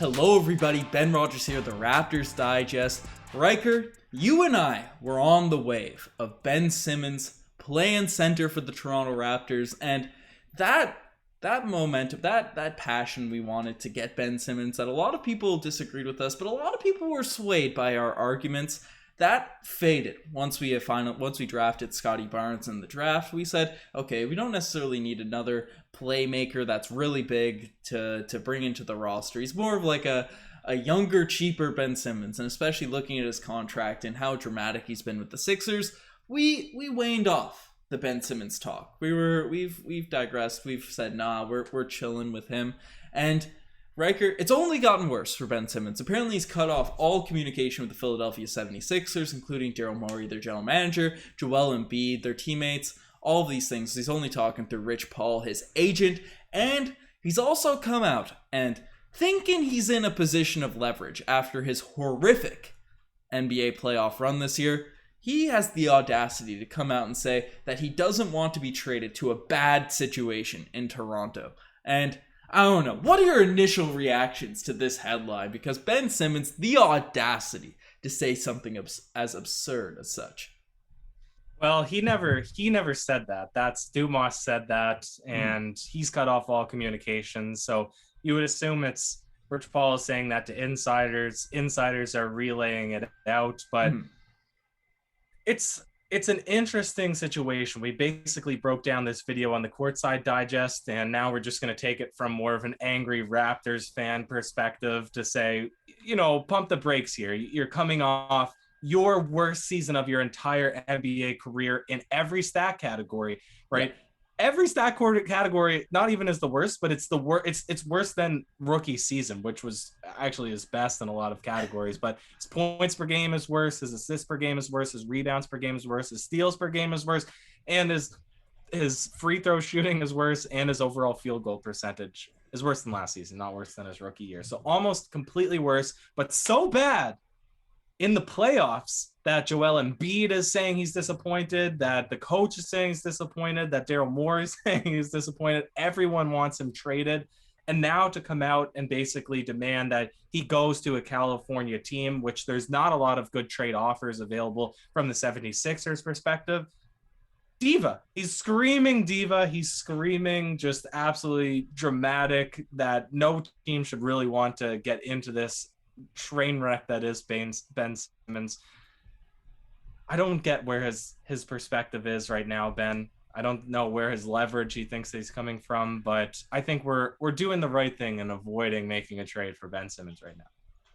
Hello everybody, Ben Rogers here, the Raptors Digest. Ryker, you and I were on the wave of Ben Simmons playing center for the Toronto Raptors, and that momentum, that passion we wanted to get Ben Simmons, that a lot of people disagreed with us, but a lot of people were swayed by our arguments. That faded once we drafted Scottie Barnes in the draft. We said, okay, we don't necessarily need another playmaker that's really big to bring into the roster. He's more of like a younger, cheaper Ben Simmons, and especially looking at his contract and how dramatic he's been with the Sixers, we waned off the Ben Simmons talk. We've digressed. We've said, nah, we're chilling with him. And Ryker, it's only gotten worse for Ben Simmons. Apparently, he's cut off all communication with the Philadelphia 76ers, including Daryl Morey, their general manager, Joel Embiid, their teammates, all of these things. He's only talking through Rich Paul, his agent, and he's also come out and thinking he's in a position of leverage after his horrific NBA playoff run this year. He has the audacity to come out and say that he doesn't want to be traded to a bad situation in Toronto. And I don't know. What are your initial reactions to this headline? Because Ben Simmons, the audacity to say something as absurd as such. Well, he never said that. That's Dumas said that, and he's cut off all communications. So you would assume it's Rich Paul is saying that to insiders. Insiders are relaying it out, but it's an interesting situation. We basically broke down this video on the Courtside Digest, and now we're just going to take it from more of an angry Raptors fan perspective to say, pump the brakes here. You're coming off your worst season of your entire NBA career in every stat category, right? Yeah. Every stat category, not even is the worst, but it's the worst. It's worse than rookie season, which was actually his best in a lot of categories. But his points per game is worse, his assists per game is worse, his rebounds per game is worse, his steals per game is worse, and his free throw shooting is worse, and his overall field goal percentage is worse than last season, not worse than his rookie year. So almost completely worse, but so bad in the playoffs that Joel Embiid is saying he's disappointed, that the coach is saying he's disappointed, that Daryl Morey is saying he's disappointed. Everyone wants him traded. And now to come out and basically demand that he goes to a California team, which there's not a lot of good trade offers available from the 76ers perspective. Diva. He's screaming diva. He's screaming just absolutely dramatic that no team should really want to get into this train wreck that is Ben Simmons. I don't get where his perspective is right now, Ben. I don't know where his leverage he thinks he's coming from, but I think we're doing the right thing and avoiding making a trade for Ben Simmons right now.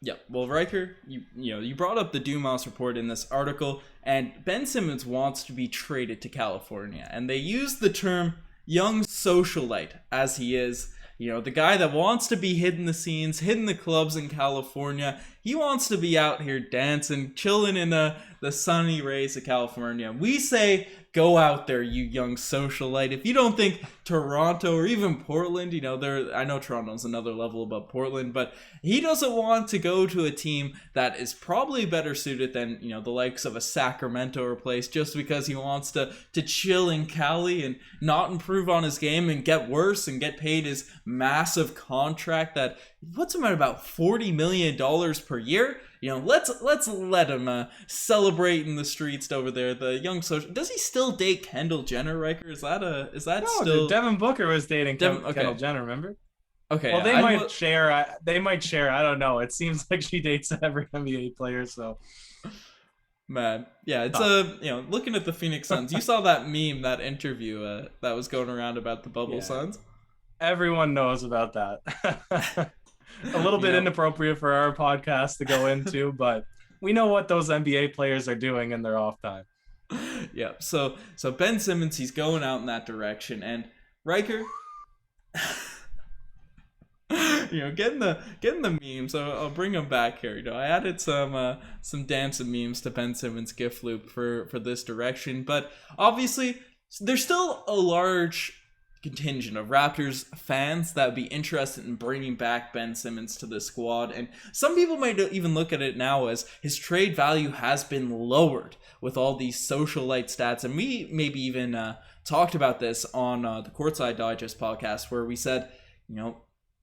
Yeah, well, Ryker, you brought up the Dumas report in this article, and Ben Simmons wants to be traded to California, and they use the term young socialite, as he is. The guy that wants to be hitting the scenes, hitting the clubs in California. He wants to be out here dancing, chilling in the sunny rays of California. We say, go out there, you young socialite. If you don't think Toronto or even Portland, I know Toronto's another level above Portland, but he doesn't want to go to a team that is probably better suited than, the likes of a Sacramento or place, just because he wants to chill in Cali and not improve on his game and get worse and get paid his massive contract that puts him at about $40 million per year. Let's let him celebrate in the streets over there. The young social. Does he still date Kendall Jenner, Ryker? Is that no, still? Dude, Devin Booker was dating Kendall Jenner. Remember? Okay. Well, they might share. They might share. I don't know. It seems like she dates every NBA player. So. Man, yeah, it's looking at the Phoenix Suns. You saw that meme, that interview that was going around about the bubble Suns. Everyone knows about that. A little bit inappropriate for our podcast to go into, but we know what those NBA players are doing in their off time. Yeah, so Ben Simmons, he's going out in that direction, and Ryker, getting the memes. So I'll bring them back here. I added some dancing memes to Ben Simmons' gift loop for this direction, but obviously there's still a large contingent of Raptors fans that would be interested in bringing back Ben Simmons to the squad, and some people might even look at it now as his trade value has been lowered with all these socialite stats, and we maybe even talked about this on the Courtside Digest podcast, where we said,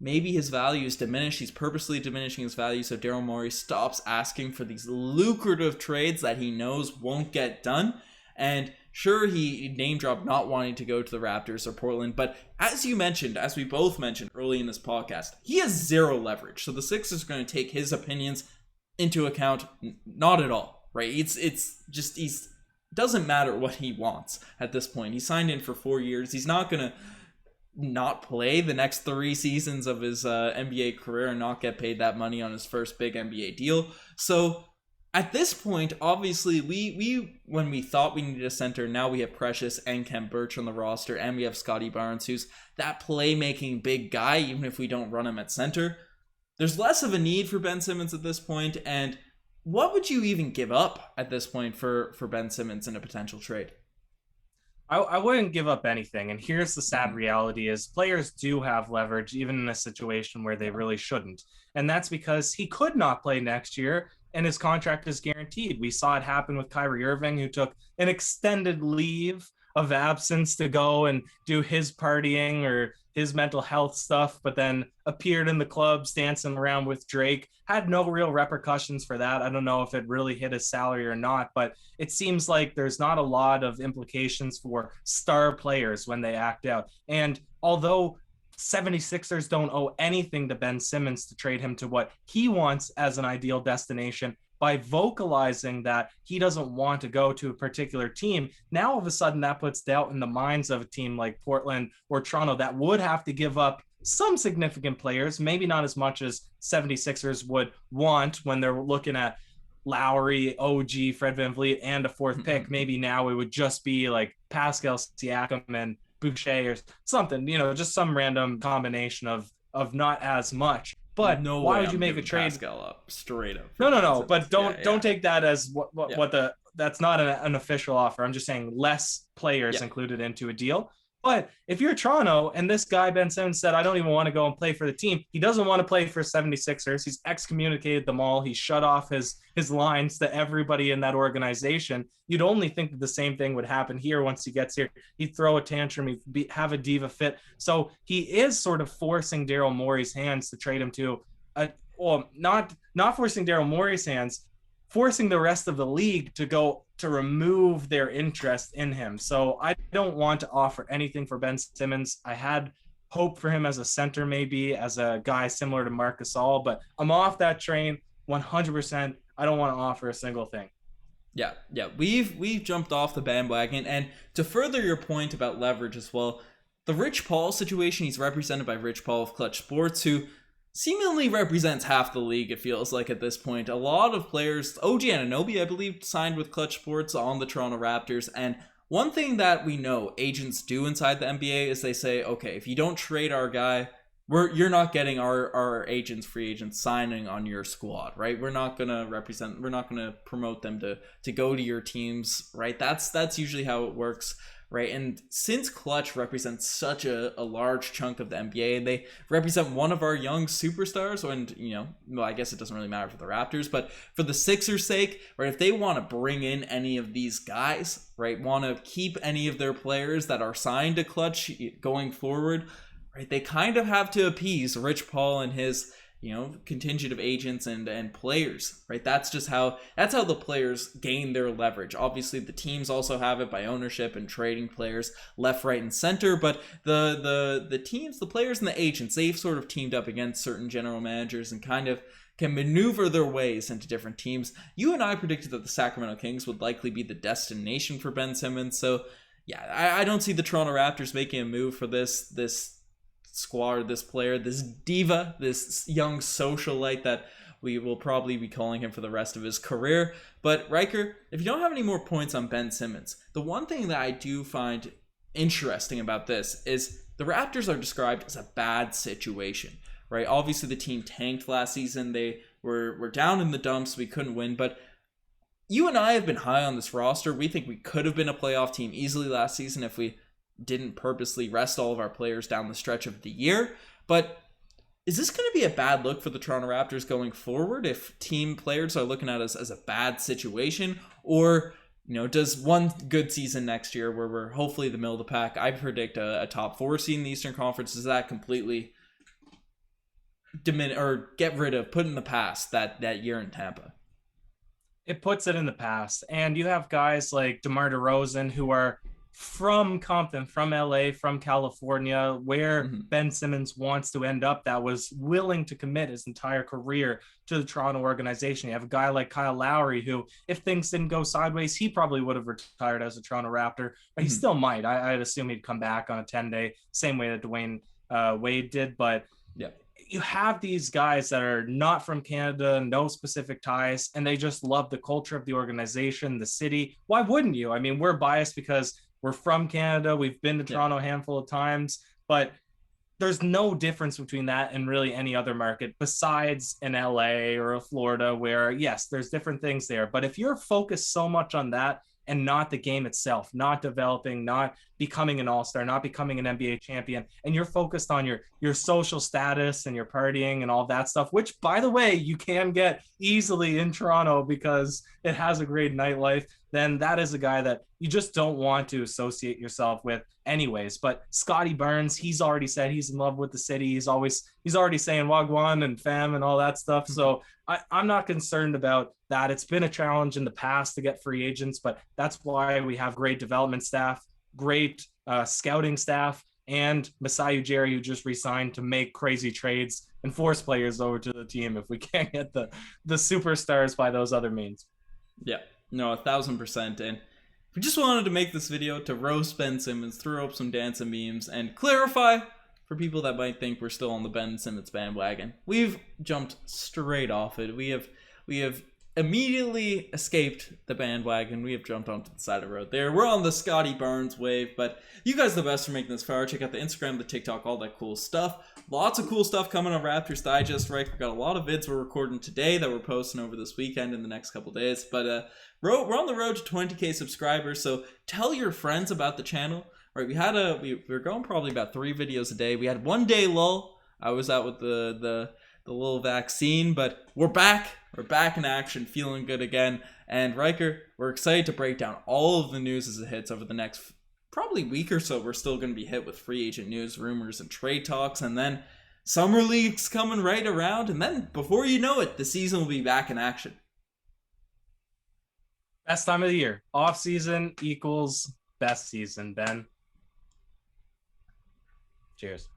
maybe his value is diminished. He's purposely diminishing his value so Daryl Morey stops asking for these lucrative trades that he knows won't get done. And sure, he name dropped not wanting to go to the Raptors or Portland, but as you mentioned, as we both mentioned early in this podcast, he has zero leverage. So the Sixers are going to take his opinions into account, not at all, right? It's just, doesn't matter what he wants at this point. He signed in for 4 years. He's not going to not play the next 3 seasons of his NBA career and not get paid that money on his first big NBA deal. So at this point, obviously, we when we thought we needed a center, now we have Precious and Khem Birch on the roster, and we have Scotty Barnes, who's that playmaking big guy, even if we don't run him at center. There's less of a need for Ben Simmons at this point, and what would you even give up at this point for Ben Simmons in a potential trade? I wouldn't give up anything. And here's the sad reality is players do have leverage, even in a situation where they really shouldn't. And that's because he could not play next year and his contract is guaranteed. We saw it happen with Kyrie Irving, who took an extended leave of absence to go and do his partying or his mental health stuff, but then appeared in the clubs dancing around with Drake. Had no real repercussions for that. I don't know if it really hit his salary or not, but it seems like there's not a lot of implications for star players when they act out. And although 76ers don't owe anything to Ben Simmons to trade him to what he wants as an ideal destination, by vocalizing that he doesn't want to go to a particular team, now all of a sudden that puts doubt in the minds of a team like Portland or Toronto that would have to give up some significant players, maybe not as much as 76ers would want when they're looking at Lowry, OG, Fred VanVleet, and a fourth pick. Maybe now it would just be like Pascal Siakam and Boucher or something, just some random combination of not as much. But no why way would you make a trade? Pascal up straight up. No. But don't take that as Yeah. that's not an official offer. I'm just saying less players included into a deal. But if you're Toronto and this guy, Ben Simmons, said, I don't even want to go and play for the team. He doesn't want to play for 76ers. He's excommunicated them all. He shut off his lines to everybody in that organization. You'd only think that the same thing would happen here once he gets here. He'd throw a tantrum. He'd have a diva fit. So he is sort of forcing Daryl Morey's hands to trade him to not forcing Daryl Morey's hands, forcing the rest of the league to remove their interest in him. So I don't want to offer anything for Ben Simmons. I had hope for him as a center, maybe as a guy similar to Marc Gasol, but I'm off that train 100%. I don't want to offer a single thing. Yeah. We've jumped off the bandwagon, and to further your point about leverage as well, the Rich Paul situation, he's represented by Rich Paul of Clutch Sports, who seemingly represents half the league, it feels like at this point. A lot of players, OG Anunoby, I believe, signed with Clutch Sports on the Toronto Raptors. And one thing that we know agents do inside the NBA is they say, okay, if you don't trade our guy, you're not getting our agents, free agents signing on your squad, right? We're not going to promote them to go to your teams, right? That's usually how it works. Right, and since Clutch represents such a large chunk of the NBA, they represent one of our young superstars, and I guess it doesn't really matter for the Raptors, but for the Sixers' sake, right, if they want to bring in any of these guys, right, want to keep any of their players that are signed to Clutch going forward, right, they kind of have to appease Rich Paul and his contingent of agents and players, right? That's how the players gain their leverage. Obviously, the teams also have it by ownership and trading players left, right, and center. But the teams, the players, and the agents, they've sort of teamed up against certain general managers and kind of can maneuver their ways into different teams. You and I predicted that the Sacramento Kings would likely be the destination for Ben Simmons. So, yeah, I don't see the Toronto Raptors making a move for this squad, this player, this diva, this young socialite that we will probably be calling him for the rest of his career. But Ryker, if you don't have any more points on Ben Simmons, the one thing that I do find interesting about this is the Raptors are described as a bad situation, right? Obviously the team tanked last season. They were down in the dumps. We couldn't win, but you and I have been high on this roster. We think we could have been a playoff team easily last season if we didn't purposely rest all of our players down the stretch of the year. But is this going to be a bad look for the Toronto Raptors going forward if team players are looking at us as a bad situation? Or, does one good season next year where we're hopefully the middle of the pack, I predict a top 4 seed in the Eastern Conference, is that completely get rid of, put in the past that year in Tampa. It puts it in the past. And you have guys like DeMar DeRozan who are from Compton, from LA, from California, where Ben Simmons wants to end up, that was willing to commit his entire career to the Toronto organization. You have a guy like Kyle Lowry, who, if things didn't go sideways, he probably would have retired as a Toronto Raptor, but he still might. I'd assume he'd come back on a 10-day, same way that Dwayne Wade did. But yeah, you have these guys that are not from Canada, no specific ties, and they just love the culture of the organization, the city. Why wouldn't you? I mean, we're biased because we're from Canada. We've been to Toronto a handful of times, but there's no difference between that and really any other market besides in LA or Florida, where, yes, there's different things there. But if you're focused so much on that and not the game itself, not developing, not becoming an all-star, not becoming an NBA champion, and you're focused on your social status and your partying and all that stuff, which, by the way, you can get easily in Toronto because it has a great nightlife, then that is a guy that you just don't want to associate yourself with anyways. But Scotty Barnes, he's already said he's in love with the city. He's already saying Wagwan and fam and all that stuff. So I'm not concerned about that. It's been a challenge in the past to get free agents, but that's why we have great development staff, great scouting staff, and Masai Ujiri, who just re-signed to make crazy trades and force players over to the team if we can't get the superstars by those other means. Yeah, no, 1,000%. And we just wanted to make this video to roast Ben Simmons, throw up some dancing memes, and clarify for people that might think we're still on the Ben Simmons bandwagon. We've jumped straight off it. We have immediately escaped the bandwagon. We have jumped onto the side of the road there. We're on the Scotty Barnes wave, but you guys are the best for making this far. Check out the Instagram, the TikTok, all that cool stuff. Lots of cool stuff coming on Raptors Digest, right? We've got a lot of vids we're recording today that we're posting over this weekend in the next couple days. But we're on the road to 20K subscribers, so tell your friends about the channel. Right, we were going probably about 3 videos a day. We had 1 day lull. I was out with the little vaccine, but we're back. We're back in action, feeling good again. And Ryker, we're excited to break down all of the news as it hits over the next probably week or so. We're still going to be hit with free agent news, rumors, and trade talks, and then summer league's coming right around, and then before you know it, the season will be back in action. Best time of the year. Off season equals best season, Ben. Cheers.